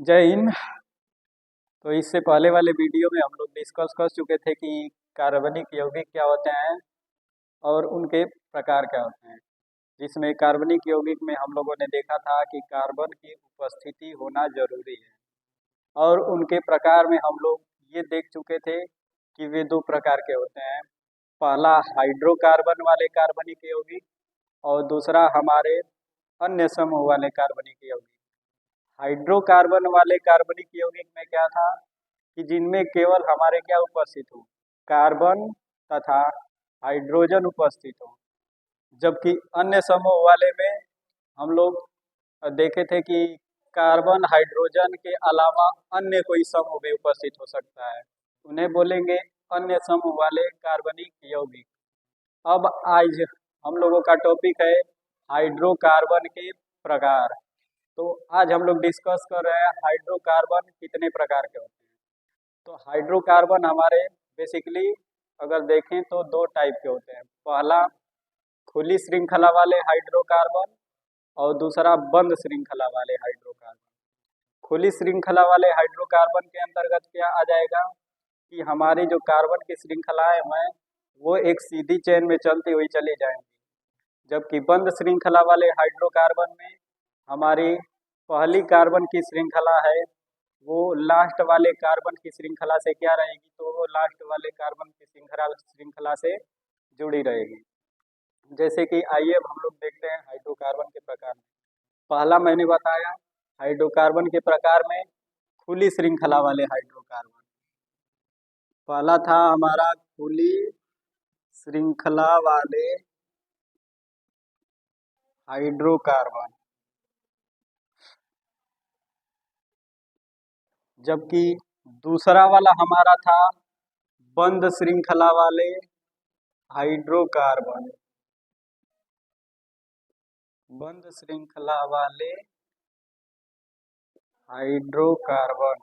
जय हिंद। तो इससे पहले वाले वीडियो में हम लोग डिस्कस कर चुके थे कि कार्बनिक यौगिक क्या होते हैं और उनके प्रकार क्या होते हैं। जिसमें कार्बनिक यौगिक में हम लोगों ने देखा था कि कार्बन की उपस्थिति होना जरूरी है, और उनके प्रकार में हम लोग ये देख चुके थे कि वे दो प्रकार के होते हैं। पहला हाइड्रोकार्बन वाले कार्बनिक यौगिक और दूसरा हमारे अन्य समूह वाले कार्बनिक यौगिक। हाइड्रोकार्बन वाले कार्बनिक यौगिक में क्या था कि जिनमें केवल हमारे क्या उपस्थित हो, कार्बन तथा हाइड्रोजन उपस्थित हो, जबकि अन्य समूह वाले में हम लोग देखे थे कि कार्बन हाइड्रोजन के अलावा अन्य कोई समूह भी उपस्थित हो सकता है, उन्हें बोलेंगे अन्य समूह वाले कार्बनिक यौगिक। अब आज हम लोगों का टॉपिक है हाइड्रोकार्बन के प्रकार। तो आज हम लोग डिस्कस कर रहे हैं हाइड्रोकार्बन कितने प्रकार के होते हैं। तो हाइड्रोकार्बन हमारे बेसिकली अगर देखें तो दो टाइप के होते हैं। पहला खुली श्रृंखला वाले हाइड्रोकार्बन और दूसरा बंद श्रृंखला वाले हाइड्रोकार्बन। खुली श्रृंखला वाले हाइड्रोकार्बन के अंतर्गत क्या आ जाएगा कि हमारी जो कार्बन की श्रृंखलाएं हैं वो एक सीधी चेन में चलती हुई चली जाएंगी, जबकि बंद श्रृंखला वाले हाइड्रोकार्बन में हमारी पहली कार्बन की श्रृंखला है वो लास्ट वाले कार्बन की श्रृंखला से क्या रहेगी, तो वो लास्ट वाले कार्बन की श्रृंखला से जुड़ी रहेगी। जैसे कि आइए अब हम लोग देखते हैं हाइड्रोकार्बन के प्रकार में। पहला मैंने बताया हाइड्रोकार्बन के प्रकार में खुली श्रृंखला वाले हाइड्रोकार्बन। पहला था हमारा खुली श्रृंखला वाले हाइड्रोकार्बन, जबकि दूसरा वाला हमारा था बंद श्रृंखला वाले हाइड्रोकार्बन। बंद श्रृंखला वाले हाइड्रोकार्बन।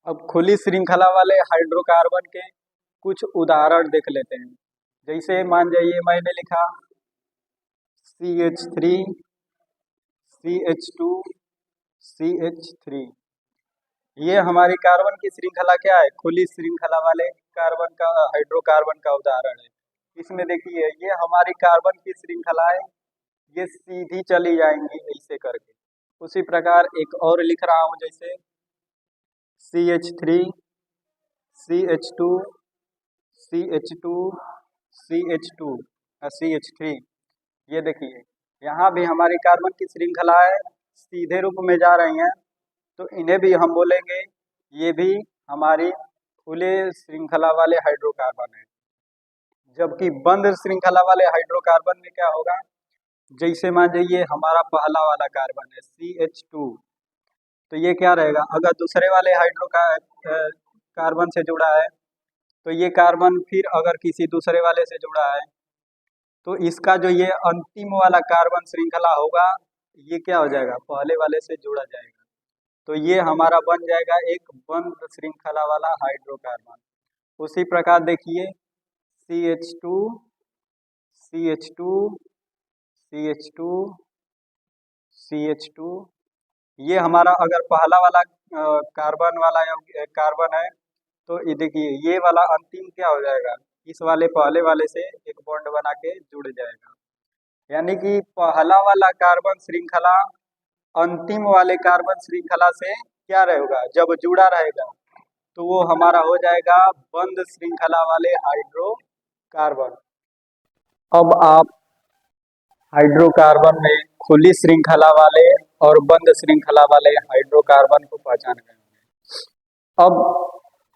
अब खुली श्रृंखला वाले हाइड्रोकार्बन के कुछ उदाहरण देख लेते हैं। जैसे मान जाइए मैंने लिखा CH3 CH2 CH3, ये हमारी कार्बन की श्रृंखला क्या है, खुली श्रृंखला वाले कार्बन का हाइड्रोकार्बन का उदाहरण है। इसमें देखिए ये हमारी कार्बन की श्रृंखलाएं ये सीधी चली जाएंगी ऐसे करके। उसी प्रकार एक और लिख रहा हूं, जैसे CH3 CH2 CH2 CH2 CH3। ये देखिए यहाँ भी हमारी कार्बन की श्रृंखलाएं सीधे रूप में जा रही हैं, तो इन्हें भी हम बोलेंगे ये भी हमारी खुले श्रृंखला वाले हाइड्रोकार्बन है। जबकि बंद श्रृंखला वाले हाइड्रोकार्बन में क्या होगा, जैसे मान जाइए हमारा पहला वाला कार्बन है CH2, तो ये क्या रहेगा, अगर दूसरे वाले कार्बन से जुड़ा है तो ये कार्बन फिर अगर किसी दूसरे वाले से जुड़ा है तो इसका जो ये अंतिम वाला कार्बन श्रृंखला होगा ये क्या हो जाएगा, पहले वाले से जुड़ा जाएगा। तो ये हमारा बन जाएगा एक बंद श्रृंखला वाला हाइड्रोकार्बन। उसी प्रकार देखिए CH2 CH2 CH2 CH2, ये हमारा अगर पहला वाला कार्बन है तो ये देखिए ये वाला अंतिम क्या हो जाएगा, इस वाले पहले वाले से एक बॉन्ड बना के जुड़ जाएगा। यानी कि पहला वाला कार्बन श्रृंखला अंतिम वाले कार्बन श्रृंखला से क्या रहेगा, जब जुड़ा रहेगा तो वो हमारा हो जाएगा बंद श्रृंखला वाले हाइड्रोकार्बन। अब आप हाइड्रोकार्बन में खुली श्रृंखला वाले और बंद श्रृंखला वाले हाइड्रोकार्बन को पहचान गए होंगे। अब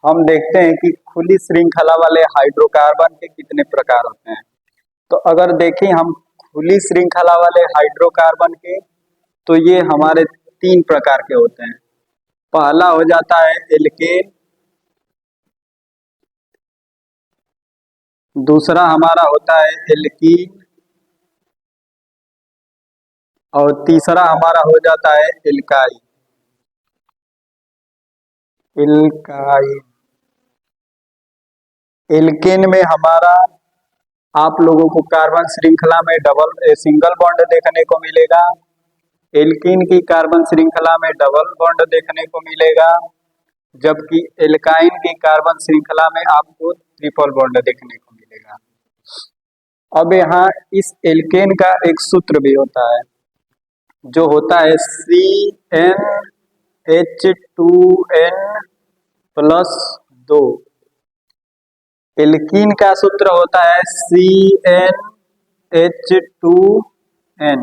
हम देखते हैं कि खुली श्रृंखला वाले हाइड्रोकार्बन के कितने प्रकार होते हैं। तो अगर देखें हम खुली श्रृंखला वाले हाइड्रोकार्बन के, तो ये हमारे 3 प्रकार के होते हैं। पहला हो जाता है एल्केन, दूसरा हमारा होता है एल्कीन और तीसरा हमारा हो जाता है एल्काइन। एल्काइन एल्केन में हमारा आप लोगों को कार्बन श्रृंखला में सिंगल बॉन्ड देखने को मिलेगा। एल्कीन की कार्बन श्रृंखला में डबल बॉन्ड देखने को मिलेगा, जबकि एल्काइन की कार्बन श्रृंखला में आपको ट्रिपल बॉन्ड देखने को मिलेगा। अब यहाँ इस एल्केन का एक सूत्र भी होता है, जो होता है CnH2n+2। एल्कीन का सूत्र होता है CnH2n,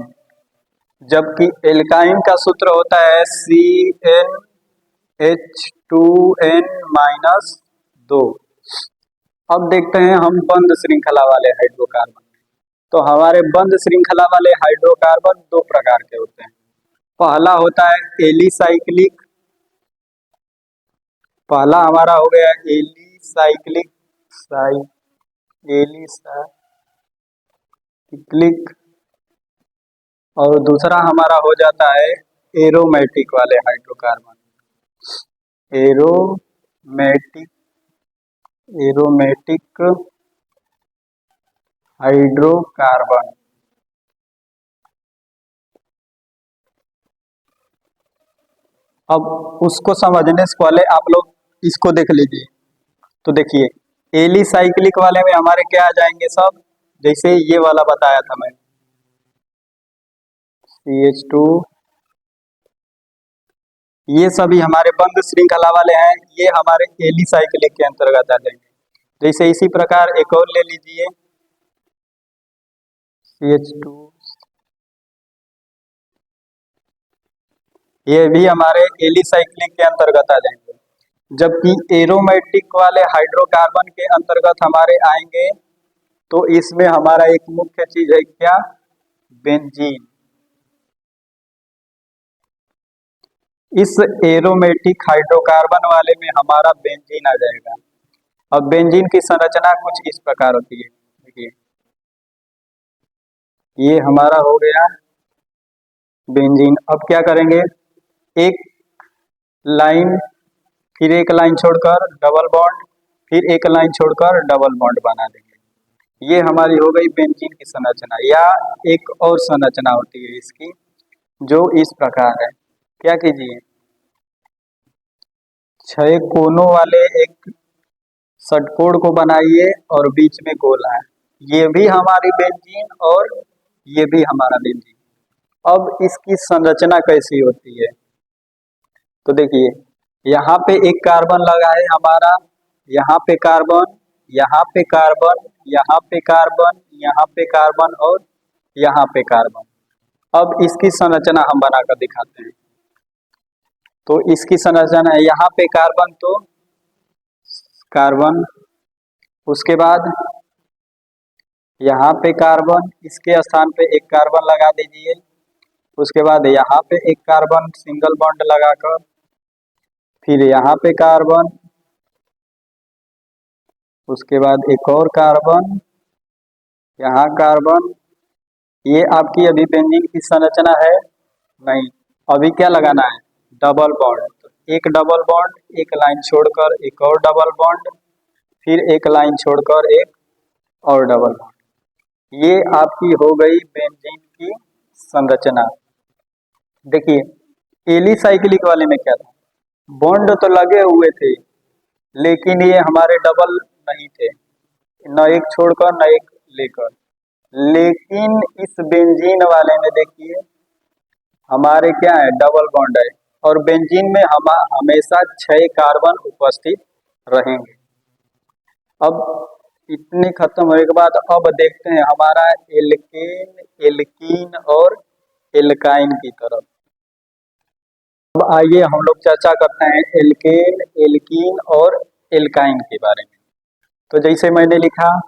जबकि एल्काइन का सूत्र होता है CnH2n-2। अब देखते हैं हम बंद श्रृंखला वाले हाइड्रोकार्बन। तो हमारे बंद श्रृंखला वाले हाइड्रोकार्बन दो प्रकार के होते हैं। पहला होता है एलिसाइक्लिक, पहला हमारा हो गया एलिसाइक्लिक, और दूसरा हमारा हो जाता है एरोमेटिक वाले हाइड्रोकार्बन। Aromatic hydrocarbon. अब उसको समझने से पहले आप लोग इसको देख लीजिए। तो देखिए, एलिसाइक्लिक वाले में हमारे क्या आ जाएंगे सब, जैसे ये वाला बताया था मैं, CH2, ये सभी हमारे बंद श्रृंखला वाले हैं, ये हमारे एलिसाइक्लिक के अंतर्गत आ जाएंगे। जैसे इसी प्रकार एक और ले लीजिए, CH2, ये भी हमारे एलिसाइक्लिक के अंतर्गत आ जाएंगे। जबकि एरोमेटिक वाले हाइड्रोकार्बन के अंतर्गत हमारे आएंगे, तो इसमें हमारा एक मुख्य चीज है क्या, बेंजीन। इस एरोमेटिक हाइड्रोकार्बन वाले में हमारा बेंजीन आ जाएगा। अब बेंजीन की संरचना कुछ इस प्रकार होती है, देखिए ये हमारा हो गया बेंजीन। अब क्या करेंगे, एक लाइन, फिर एक लाइन छोड़कर डबल बॉन्ड, फिर एक लाइन छोड़कर डबल बॉन्ड बना देंगे। ये हमारी हो गई बेंजीन की संरचना। या एक और संरचना होती है इसकी, जो इस प्रकार है। क्या कीजिए, 6 कोनों वाले एक षटकोण को बनाइए और बीच में गोला है, ये भी हमारी बेंजीन और ये भी हमारा बेंजीन। अब इसकी संरचना कैसी होती है, तो देखिए यहाँ पे एक कार्बन लगा है हमारा, यहाँ पे कार्बन, यहाँ पे कार्बन, यहाँ पे कार्बन, यहाँ पे कार्बन और यहाँ पे कार्बन। अब इसकी संरचना हम बनाकर दिखाते हैं। तो इसकी संरचना है, यहाँ पे कार्बन तो कार्बन, उसके बाद यहाँ पे कार्बन, इसके स्थान पे एक कार्बन लगा दीजिए, उसके बाद यहाँ पे एक कार्बन सिंगल बॉन्ड लगाकर, फिर यहाँ पे कार्बन, उसके बाद एक और कार्बन, यहाँ कार्बन। ये आपकी अभी बेंजीन की संरचना है नहीं, अभी क्या लगाना है, डबल बॉन्ड। तो एक डबल बॉन्ड, एक लाइन छोड़कर एक और डबल बॉन्ड, फिर एक लाइन छोड़कर एक और डबल बॉन्ड। ये आपकी हो गई बेंजीन की संरचना। देखिए एलिसाइक्लिक वाले में क्या था, बॉन्ड तो लगे हुए थे लेकिन ये हमारे डबल नहीं थे, न एक छोड़कर न एक लेकर। लेकिन इस बेंजीन वाले में देखिए हमारे क्या है, डबल बॉन्ड है, और बेंजीन में हम हमेशा 6 कार्बन उपस्थित रहेंगे। अब इतनी खत्म होने के बाद अब देखते हैं हमारा एल्केन, एल्कीन और एल्काइन की तरफ। अब आइए हम लोग चर्चा करते हैं एल्केन, एल्कीन और एल्काइन के बारे में। तो जैसे मैंने लिखा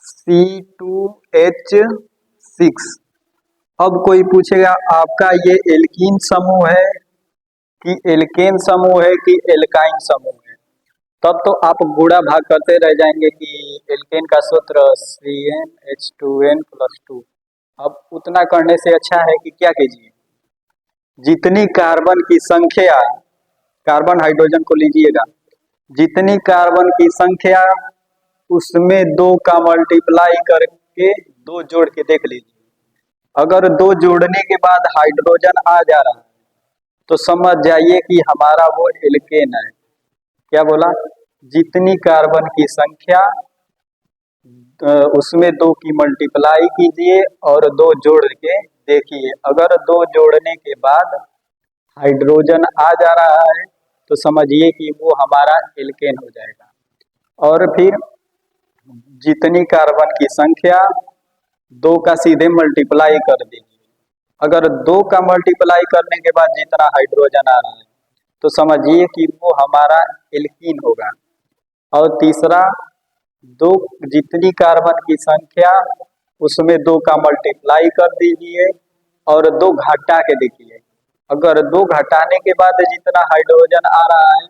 C2H6। अब कोई पूछेगा आपका ये एल्कीन समूह है कि एल्केन समूह है कि एल्काइन समूह है, तब तो आप गुणा भाग करते रह जाएंगे कि एल्केन का सूत्र CnH2n+2। अब उतना करने से अच्छा है कि क्या कीजिए, जितनी कार्बन की संख्या, कार्बन हाइड्रोजन को लीजिएगा, जितनी कार्बन की संख्या उसमें 2 का मल्टीप्लाई करके 2 जोड़ के देख लीजिए। अगर 2 जोड़ने के बाद हाइड्रोजन आ जा रहा है तो समझ जाइए कि हमारा वो एल्केन है। क्या बोला? जितनी कार्बन की संख्या उसमें 2 की मल्टीप्लाई कीजिए और 2 जोड़ के देखिए। अगर 2 जोड़ने के बाद हाइड्रोजन आ जा रहा है तो समझिए कि वो हमारा एल्केन हो जाएगा। और फिर जितनी कार्बन की संख्या 2 का सीधे मल्टीप्लाई कर दीजिए। अगर 2 का मल्टीप्लाई करने के बाद जितना हाइड्रोजन आ रहा है तो समझिए कि वो हमारा एल्कीन होगा। और तीसरा, 2 जितनी कार्बन की संख्या उसमें 2 का मल्टीप्लाई कर दीजिए और 2 घटा के देखिए। अगर 2 घटाने के बाद जितना हाइड्रोजन आ रहा है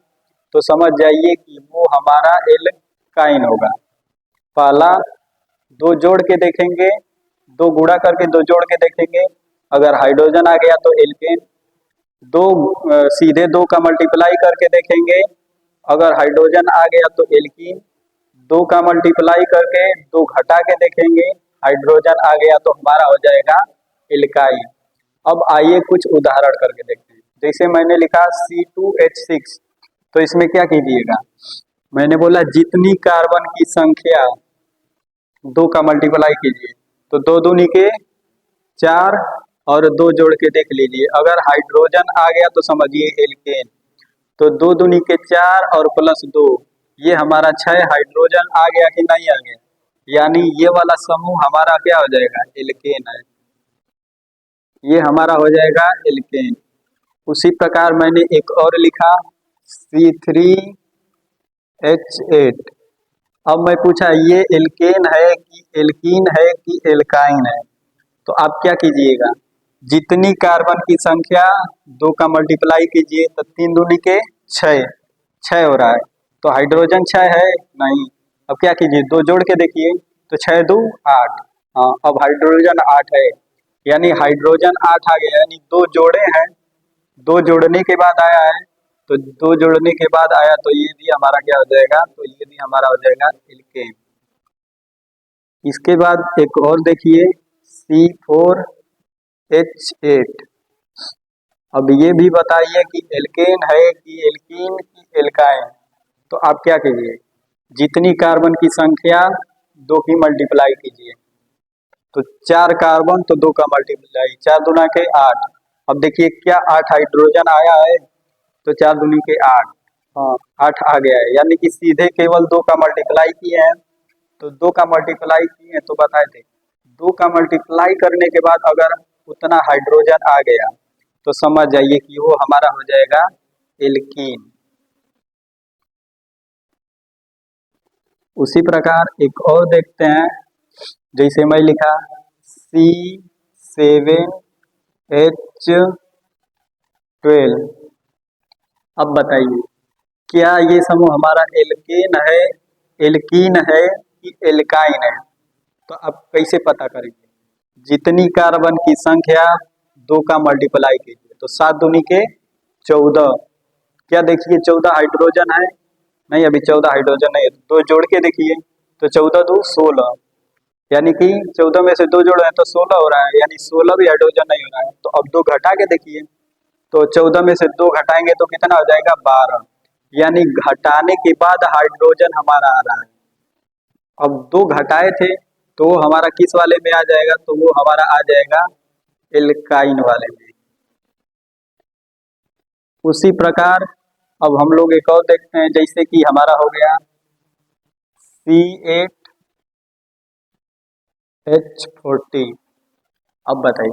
तो समझ जाइए कि वो हमारा एल्काइन होगा। पहला 2 जोड़ के देखेंगे, 2 गुणा करके 2 जोड़ के देखेंगे। अगर हाइड्रोजन आ गया तो एल्केन। 2 सीधे 2 का मल्टीप्लाई करके देखेंगे। अगर हाइड्रोजन आ गया तो एल्कीन। 2 का मल्टीप्लाई करके 2 घटा के देखेंगे, हाइड्रोजन आ गया तो हमारा हो जाएगा एल्काइन। अब आइए कुछ उदाहरण करके देखते हैं। जैसे मैंने लिखा C2H6, तो इसमें क्या कीजिएगा? मैंने बोला जितनी कार्बन की संख्या 2 का मल्टीप्लाई कीजिए, तो 2 दूनी के 4 और 2 जोड़ के देख लीजिए। अगर हाइड्रोजन आ गया तो समझिए एल्केन। तो 2 दूनी के 4 और प्लस 2, ये हमारा 6 हाइड्रोजन आ गया कि नहीं आ गया? यानी ये वाला समूह हमारा क्या हो जाएगा? एल्केन है। ये हमारा हो जाएगा एल्केन। उसी प्रकार मैंने एक और लिखा C3H8। अब मैं पूछा ये एल्केन है कि एल्कीन है कि एल्काइन है? तो आप क्या कीजिएगा? जितनी कार्बन की संख्या 2 का मल्टीप्लाई कीजिए, तो 3 दूनी के 6, 6 हो रहा है। तो हाइड्रोजन 6 है? नहीं। अब क्या कीजिए? 2 जोड़ के देखिए, तो 6 2 8। हाँ, अब हाइड्रोजन 8 है, यानी हाइड्रोजन 8 आ गया। यानी 2 जोड़े हैं, 2 जोड़ने के बाद आया है, तो 2 जोड़ने के बाद आया तो ये भी हमारा क्या हो जाएगा? तो ये भी हमारा हो जाएगा एल्केन। इसके बाद एक और देखिए C4H8। अब ये भी बताइए कि एल्केन है कि एल्कीन कि एल्काइन? तो आप क्या कीजिए? जितनी कार्बन की संख्या 2 की मल्टीप्लाई कीजिए। तो 4 कार्बन तो 2 का मल्टीप्लाई, 4 दूना के 8। अब देखिए क्या 8 हाइड्रोजन आया है? तो 4 दूनी के 8, हाँ 8 आ गया है। यानी कि सीधे केवल 2 का मल्टीप्लाई किए हैं। तो 2 का मल्टीप्लाई किए तो बताए थे 2 का मल्टीप्लाई करने के बाद अगर उतना हाइड्रोजन आ गया तो समझ जाइए कि वो हमारा हो जाएगा एल्कीन। उसी प्रकार एक और देखते हैं। जैसे मैं लिखा C7H12। अब बताइए क्या ये समूह हमारा एल्कीन है कि एल्काइन है? तो आप कैसे पता करेंगे? जितनी कार्बन की संख्या 2 का मल्टीप्लाई कीजिए, तो 7 दूनी के 14। क्या देखिए 14 हाइड्रोजन है? नहीं, अभी 14 हाइड्रोजन नहीं है। तो 2 जोड़ के देखिए, तो 14 2 16, यानी कि 14 में से 2 जोड़ रहे हैं तो 16 हो रहा है, यानी 16 भी हाइड्रोजन नहीं हो रहा है। तो अब 2 घटा के देखिए, तो 14 में से 2 घटाएंगे तो कितना हो जाएगा? 12, यानी घटाने के बाद हाइड्रोजन हमारा आ रहा है। अब 2 घटाए थे तो वो हमारा किस वाले में आ जाएगा? तो वो हमारा आ जाएगा एल्काइन वाले में। उसी प्रकार अब हम लोग एक और देखते हैं। जैसे कि हमारा हो गया C8H40। अब बताइए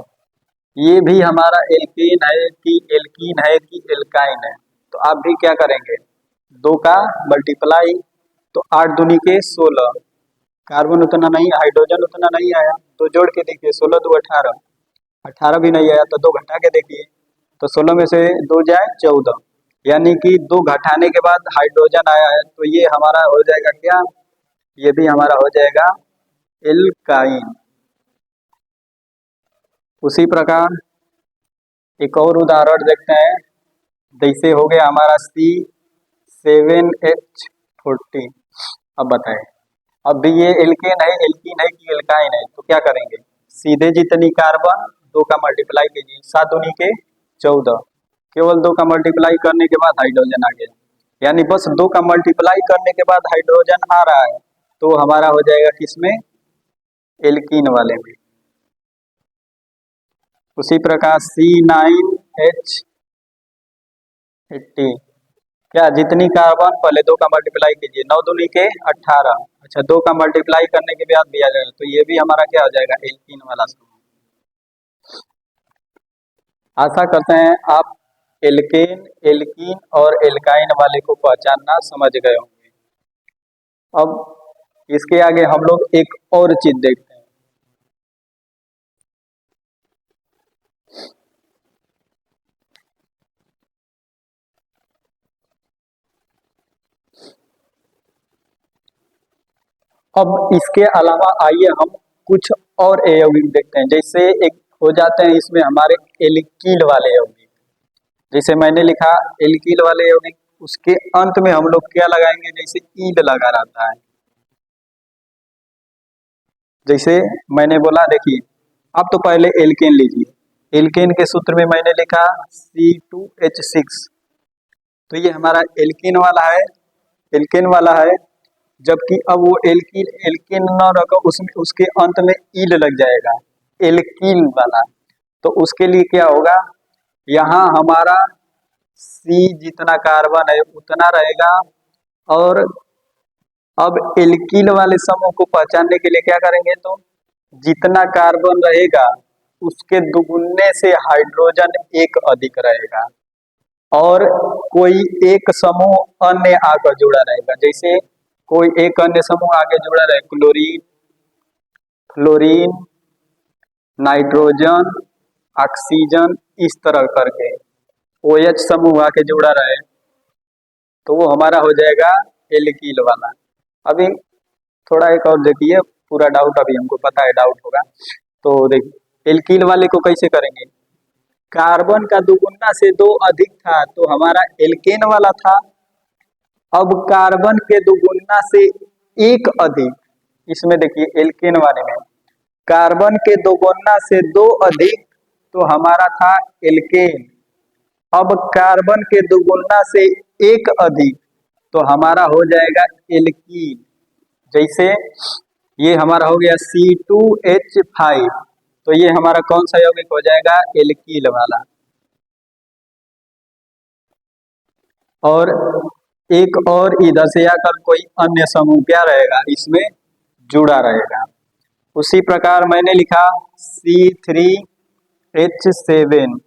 ये भी हमारा एल्कीन है कि एल्काइन है? तो आप भी क्या करेंगे? 2 का मल्टीप्लाई, तो 8 दूनी के 16। कार्बन उतना नहीं, हाइड्रोजन उतना नहीं आया, तो जोड़ के देखिए 16 2 18, 18 भी नहीं आया तो 2 घटा के देखिए, तो 16 में से 2 जाए 14, यानी कि 2 घटाने के बाद हाइड्रोजन आया है। तो ये हमारा हो जाएगा क्या? ये भी हमारा हो जाएगा एल्काइन। उसी प्रकार एक और उदाहरण देखते हैं। जैसे हो गया हमारा C7H40। अब बताएं अब भी ये एल्केन है, एल्कीन है कि एल्काइन है, तो क्या करेंगे, सीधे जितनी कार्बन 2 का मल्टीप्लाई कीजिए, 7 दूनी के 14, केवल 2 का मल्टीप्लाई करने के बाद हाइड्रोजन आ गया, यानी बस 2 का मल्टीप्लाई करने के बाद हाइड्रोजन आ रहा है, तो हमारा हो जाएगा किसमें, एल्कीन वाले में। उसी प्रकार C9H80, क्या जितनी कार्बन पहले 2 का मल्टीप्लाई कीजिए, 9 दूनी के 18, अच्छा 2 का मल्टीप्लाई करने के बाद भी आ जाएगा, तो ये भी हमारा क्या हो जाएगा, एल्कीन वाला समूह। आशा करते हैं आप एल्केन, एल्कीन और एल्काइन वाले को पहचानना समझ गए होंगे। अब इसके आगे हम लोग एक और चीज देखते हैं। अब इसके अलावा आइए हम कुछ और यौगिक देखते हैं, जैसे एक हो जाते हैं इसमें हमारे एल्कील वाले यौगिक, जैसे मैंने लिखा एल्कील वाले यौगिक, उसके अंत में हम लोग क्या लगाएंगे, जैसे ईल लगा रहता है, जैसे मैंने बोला देखिए, आप तो पहले एल्केन लीजिए, एल्केन के सूत्र में मैंने लिखा C2H6, तो ये हमारा एल्कीन वाला है, एल्केन वाला है, जबकि अब वो एल्कीन एल्केन न रखो, उसमें उसके अंत में ईल लग जाएगा, एल्कीन वाला, तो उसके लिए क्या होगा, यहाँ हमारा C जितना कार्बन है उतना रहेगा, और अब एल्कीन वाले समूह को पहचानने के लिए क्या करेंगे, तो जितना कार्बन रहेगा उसके दुगुने से हाइड्रोजन एक अधिक रहेगा, और कोई एक समूह अन्य आकर जुड़ा रहेगा, जैसे कोई एक अन्य समूह आगे जुड़ा रहे, क्लोरीन, फ्लोरीन, नाइट्रोजन, ऑक्सीजन, इस तरह करके OH समूह आके जुड़ा रहे, तो वो हमारा हो जाएगा एल्कील वाला। अभी थोड़ा एक और देखिए, पूरा डाउट अभी हमको पता है डाउट होगा, तो देखिए एल्कील वाले को कैसे करेंगे, कार्बन का दुगुना से 2 अधिक था तो हमारा एल्केन वाला था, अब कार्बन के दुगुना से 1 अधिक, इसमें देखिए एल्केन वाले में कार्बन के दोगुना से 2 अधिक तो हमारा था एल्केन, अब कार्बन के दुगुना से 1 अधिक तो हमारा हो जाएगा एल्कीन, जैसे ये हमारा हो गया C2H5, तो ये हमारा कौन सा यौगिक हो जाएगा, एल्कील वाला। और एक और इधर से आकर कोई अन्य समूह क्या रहेगा, इसमें जुड़ा रहेगा। उसी प्रकार मैंने लिखा C3H7,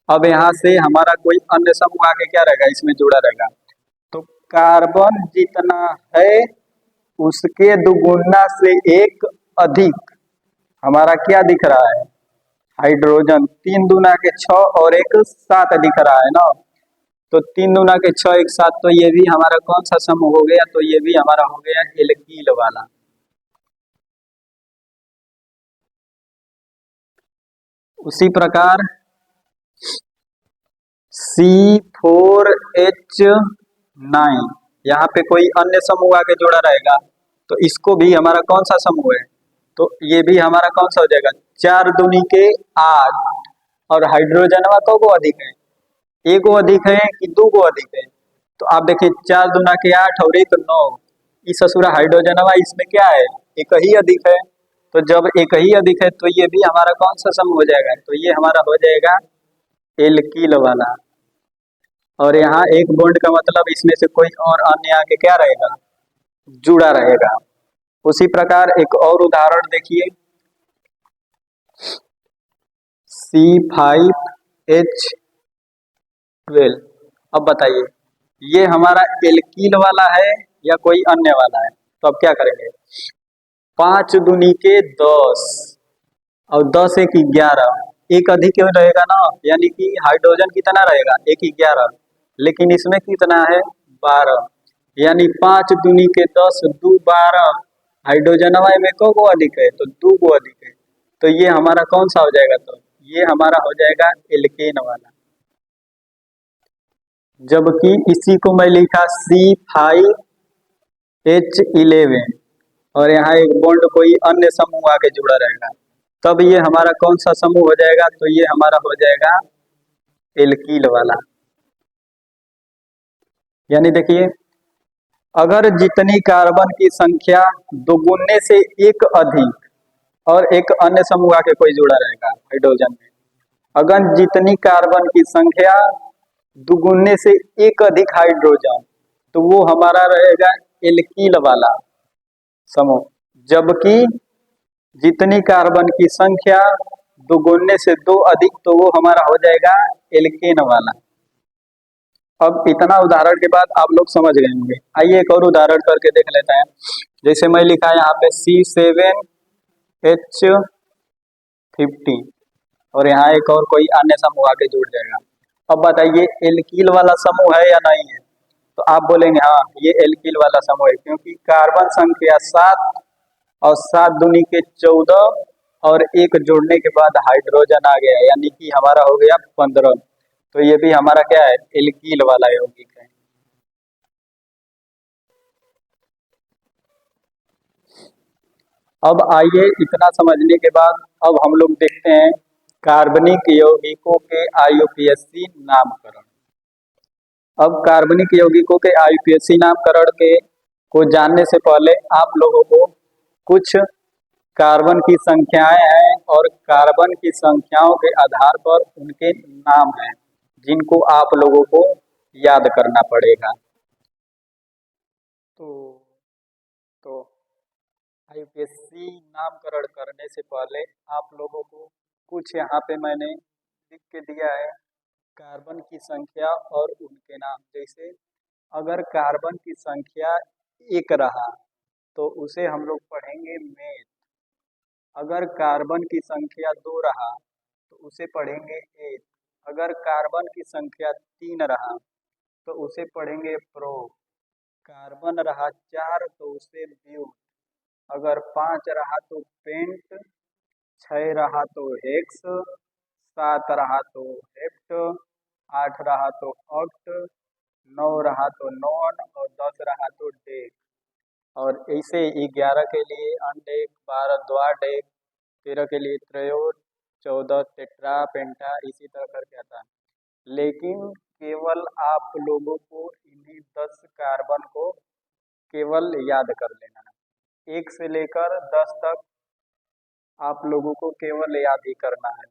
अब यहाँ से हमारा कोई अन्य समूह आके क्या रहेगा, इसमें जुड़ा रहेगा, तो कार्बन जितना है उसके दुगुना से 1 अधिक हमारा क्या दिख रहा है, हाइड्रोजन, 3 दूना के 6 और 1 7 दिख रहा है ना, तो 3 दूना के 6 1 7, तो ये भी हमारा कौन सा समूह हो गया, तो ये भी हमारा हो गया एल्कील वाला। उसी प्रकार C4H9, यहाँ पे कोई अन्य समूह आके जुड़ा रहेगा, तो इसको भी हमारा कौन सा समूह है, तो ये भी हमारा कौन सा हो जाएगा, 4 दूनी के 8, और हाइड्रोजनवा को अधिक है, 1 अधिक है कि 2 अधिक है, तो आप देखिए 4 दूना के 8 और 1 9, इस ससुरा हाइड्रोजनवा इसमें क्या है, 1 ही अधिक है, तो जब 1 ही अधिक है तो ये भी हमारा कौन सा समूह हो जाएगा, तो ये हमारा हो जाएगा एल्कील वाला, और यहाँ एक बॉन्ड का मतलब इसमें से कोई और अन्य आके क्या रहेगा, जुड़ा रहेगा। उसी प्रकार एक और उदाहरण देखिए, C5H12, अब बताइए ये हमारा एल्कील वाला है या कोई अन्य वाला है, तो अब क्या करेंगे, 5 दूनी के 10 और 10 1 11, 1 अधिक रहेगा ना, यानी कि हाइड्रोजन कितना रहेगा, 1 11, लेकिन इसमें कितना है 12, यानी 5 दूनी के 10 2 12, हाइड्रोजन में को अधिक है तो 2 को अधिक है, तो ये हमारा कौन सा हो जाएगा, तो ये हमारा हो जाएगा एल्केन वाला। जबकि इसी को मैं लिखा C5H11, और यहाँ एक बॉन्ड कोई अन्य समूह आके जुड़ा रहेगा, तब ये हमारा कौन सा समूह हो जाएगा, तो ये हमारा हो जाएगा एल्कील वाला। यानी देखिए, अगर जितनी कार्बन की संख्या दोगुने से एक अधिक, और एक अन्य समूह आके कोई जुड़ा रहेगा हाइड्रोजन में, अगर जितनी कार्बन की संख्या दुगुने से एक अधिक हाइड्रोजन, तो वो हमारा रहेगा एल्कील वाला समूह। जबकि जितनी कार्बन की संख्या दुगुने से दो अधिक, तो वो हमारा हो जाएगा एल्केन वाला। अब इतना उदाहरण के बाद आप लोग समझ गए होंगे। आइए एक और उदाहरण करके देख लेते हैं। जैसे मैं लिखा है यहाँ पे C7H50, और यहाँ एक और कोई अन्य समूह आके जुड़ जाएगा। अब बताइए एल्कील वाला समूह है या नहीं है, तो आप बोलेंगे हाँ ये एल्कील वाला समूह है, क्योंकि कार्बन संख्या 7 और 7 दूनी के 14, और एक जोड़ने के बाद हाइड्रोजन आ गया, यानी कि हमारा हो गया 15। तो ये भी हमारा क्या है, एल्कील वाला यौगिक है। अब आइए इतना समझने के बाद अब हम लोग देखते हैं कार्बनिक यौगिकों के आईयूपीएसी नामकरण। अब कार्बनिक यौगिकों के आईयूपीएसी नामकरण के को जानने से पहले आप लोगों को कुछ कार्बन की संख्याएं हैं, और कार्बन की संख्याओं के आधार पर उनके नाम हैं, जिनको आप लोगों को याद करना पड़ेगा। तो तो आईयूपीएसी नामकरण करने से पहले आप लोगों को कुछ यहाँ पे मैंने लिख के दिया है कार्बन की संख्या और उनके नाम। जैसे अगर कार्बन की संख्या 1 रहा, तो उसे हम लोग पढ़ेंगे मेथ। अगर कार्बन की संख्या 2 रहा, तो उसे पढ़ेंगे एथ। अगर कार्बन की संख्या 3 रहा, तो उसे पढ़ेंगे प्रो। कार्बन रहा 4, तो उसे ब्यूट। अगर 5 रहा तो पेंट, 6 रहा तो हेक्स, 7 रहा तो हेप्ट, 8 रहा तो ऑक्ट, 9 रहा तो नॉन, और 10 रहा तो डेक। और ऐसे 11 के लिए अनडेक, 12 द्वाडेक, 13 के लिए त्रयोड, 14 टेट्रा पेंटा, इसी तरह करके आता है। लेकिन केवल आप लोगों को इन्हीं 10 कार्बन को केवल याद कर लेना है। 1 से लेकर 10 तक आप लोगों को केवल याद ही करना है।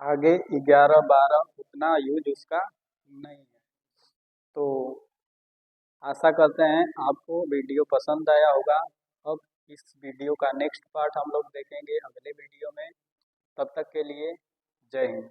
आगे 11 12 उतना यूज उसका नहीं है। तो आशा करते हैं आपको वीडियो पसंद आया होगा। अब इस वीडियो का नेक्स्ट पार्ट हम लोग देखेंगे अगले वीडियो में। तब तक के लिए जय हिंद।